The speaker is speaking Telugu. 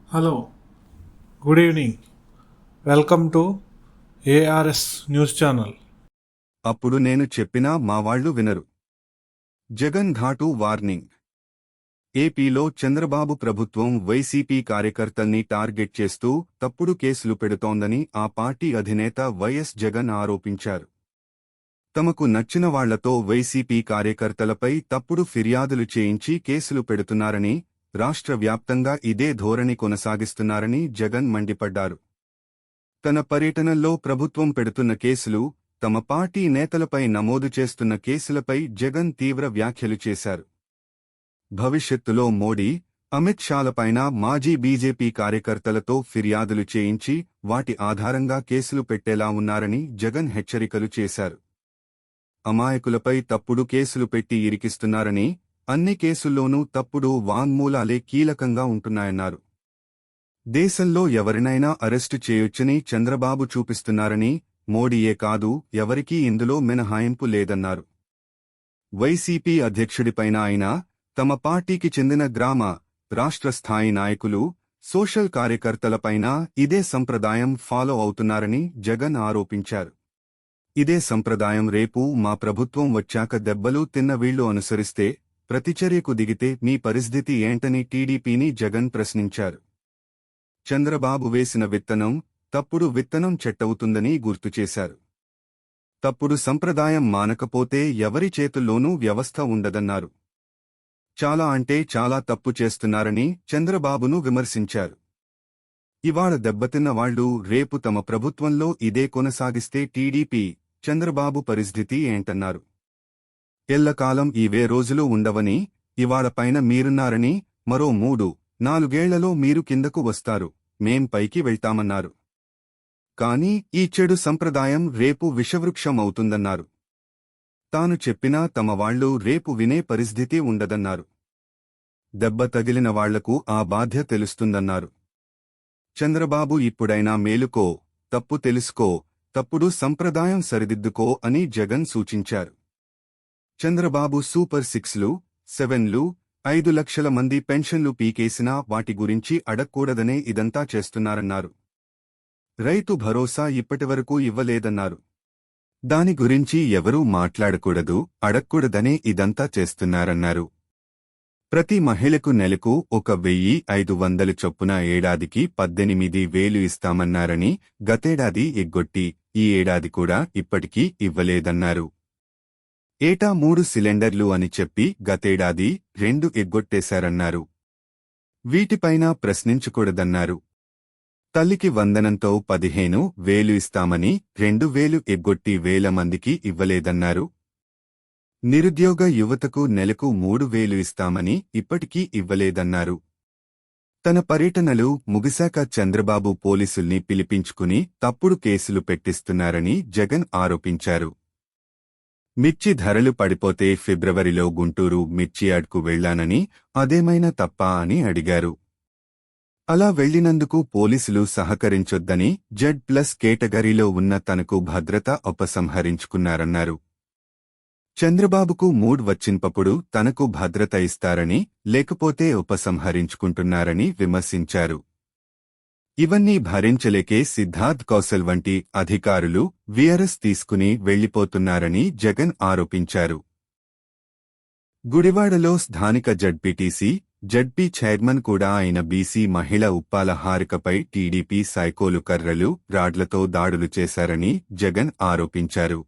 Hello, good evening. Welcome to ARS news channel. అప్పుడు నేను చెప్పినా మావాళ్లు వినరు. జగన్ ఘాటు వార్నింగ్. ఏపీలో చంద్రబాబు ప్రభుత్వం వైసీపీ కార్యకర్తల్ని టార్గెట్ చేస్తూ తప్పుడు కేసులు పెడుతోందని ఆ పార్టీ అధినేత వైఎస్ జగన్ ఆరోపించారు. తమకు నచ్చిన వాళ్లతో వైసీపీ కార్యకర్తలపై తప్పుడు ఫిర్యాదులు చేయించి కేసులు పెడుతున్నారని, రాష్ట్ర వ్యాప్తంగా ఇదే ధోరణి కొనసాగిస్తున్నారని జగన్ మండిపడ్డారు. తన పర్యటనల్లో ప్రభుత్వం పెడుతున్న కేసులు, తమ పార్టీ నేతలపై నమోదు చేస్తున్న కేసులపై జగన్ తీవ్ర వ్యాఖ్యలు చేశారు. భవిష్యత్తులో మోడీ, అమిత్ షాలపైన మాజీ బీజేపీ కార్యకర్తలతో ఫిర్యాదులు చేయించి వాటి ఆధారంగా కేసులు పెట్టేలా ఉన్నారని జగన్ హెచ్చరికలు చేశారు. అమాయకులపై తప్పుడు కేసులు పెట్టి ఇరికిస్తున్నారని, అన్ని కేసుల్లోనూ తప్పుడు వాంగ్మూలాలే కీలకంగా ఉంటున్నాయన్నారు. దేశంలో ఎవరినైనా అరెస్టు చేయొచ్చని చంద్రబాబు చూపిస్తున్నారని, మోడీయే కాదు ఎవరికీ ఇందులో మినహాయింపు లేదన్నారు. వైసీపీ అధ్యక్షుడిపైన అయినా, తమ పార్టీకి చెందిన గ్రామ, రాష్ట్ర స్థాయి నాయకులు, సోషల్ కార్యకర్తలపైనా ఇదే సంప్రదాయం ఫాలో అవుతున్నారని జగన్ ఆరోపించారు. ఇదే సంప్రదాయం రేపు మా ప్రభుత్వం వచ్చాక దెబ్బలు తిన్న వీళ్లు అనుసరిస్తే, ప్రతిచర్యకు దిగితే మీ పరిస్థితి ఏంటని టీడీపీని జగన్ ప్రశ్నించారు. చంద్రబాబు వేసిన విత్తనం, తప్పుడు విత్తనం చెట్టవుతుందని గుర్తుచేశారు. తప్పుడు సంప్రదాయం మానకపోతే ఎవరి చేతుల్లోనూ వ్యవస్థ ఉండదన్నారు. చాలా అంటే చాలా తప్పు చేస్తున్నారని చంద్రబాబును విమర్శించారు. ఇవాళ దెబ్బతిన్న వాళ్లు రేపు తమ ప్రభుత్వంలో ఇదే కొనసాగిస్తే టీడీపీ, చంద్రబాబు పరిస్థితి ఏంటన్నారు. ఎల్లకాలం ఇవే రోజులు ఉండవని, ఇవాళ పైన మీరున్నారని, మరో 3-4 మీరు కిందకు వస్తారు, మేం పైకి వెళ్తామన్నారు. కానీ ఈ చెడు సంప్రదాయం రేపు విషవృక్షం అవుతుందన్నారు. తాను చెప్పినా తమ వాళ్లు రేపు వినే పరిస్థితి ఉండదన్నారు. దెబ్బ తగిలిన వాళ్లకు ఆ బాధ్య తెలుస్తుందన్నారు. చంద్రబాబు ఇప్పుడైనా మేలుకో, తప్పు తెలుసుకో, తప్పుడు సంప్రదాయం సరిదిద్దుకో అని జగన్ సూచించారు. చంద్రబాబు సూపర్ 6లు, 7లు, 5 లక్షల మంది పెన్షన్లు పీకేసినా వాటి గురించి అడక్కూడదనే ఇదంతా చేస్తున్నారన్నారు. రైతు భరోసా ఇప్పటివరకు ఇవ్వలేదన్నారు. దాని గురించి ఎవరూ మాట్లాడకూడదు, అడక్కూడదనే ఇదంతా చేస్తున్నారన్నారు. ప్రతి మహిళకు నెలకు 1,500 చొప్పున ఏడాదికి 18,000 ఇస్తామన్నారని గతేడాది ఎగ్గొట్టి ఈ ఏడాది కూడా ఇప్పటికీ ఇవ్వలేదన్నారు. ఏటా 3 సిలిండర్లు అని చెప్పి గతేడాది 2 ఎగ్గొట్టేశారన్నారు. వీటిపైన ప్రశ్నించకూడదన్నారు. తల్లికి వందనంతో 15,000 ఇస్తామని 2,000 ఎగ్గొట్టి 1,000 మందికి ఇవ్వలేదన్నారు. నిరుద్యోగ యువతకు నెలకు 3,000 ఇస్తామని ఇప్పటికీ ఇవ్వలేదన్నారు. తన పర్యటనలు ముగిశాక చంద్రబాబు పోలీసుల్ని పిలిపించుకుని తప్పుడు కేసులు పెట్టిస్తున్నారని జగన్ ఆరోపించారు. మిర్చి ధరలు పడిపోతే ఫిబ్రవరిలో గుంటూరు మిర్చి యార్డ్కు వెళ్లానని, అదేమైనా తప్పా అని అడిగారు. అలా వెళ్లినందుకు పోలీసులు సహకరించొద్దని జెడ్+ కేటగిరీలో ఉన్న తనకు భద్రత ఉపసంహరించుకున్నారన్నారు. చంద్రబాబుకు మూడ్ వచ్చినప్పుడు తనకు భద్రత ఇస్తారని, లేకపోతే ఉపసంహరించుకుంటున్నారని విమర్శించారు. ఇవన్నీ భరించలేకే సిద్ధార్థ్ కౌశల్ వంటి అధికారులు వీఆర్ఎస్ తీసుకుని వెళ్లిపోతున్నారని జగన్ ఆరోపించారు. గుడివాడలో స్థానిక జడ్పీటీసీ, జడ్పీ చైర్మన్ కూడా అయిన బీసీ మహిళ ఉప్పాల హారికపై టీడీపీ సైకోలు కర్రలు, రాడ్లతో దాడులు చేశారని జగన్ ఆరోపించారు.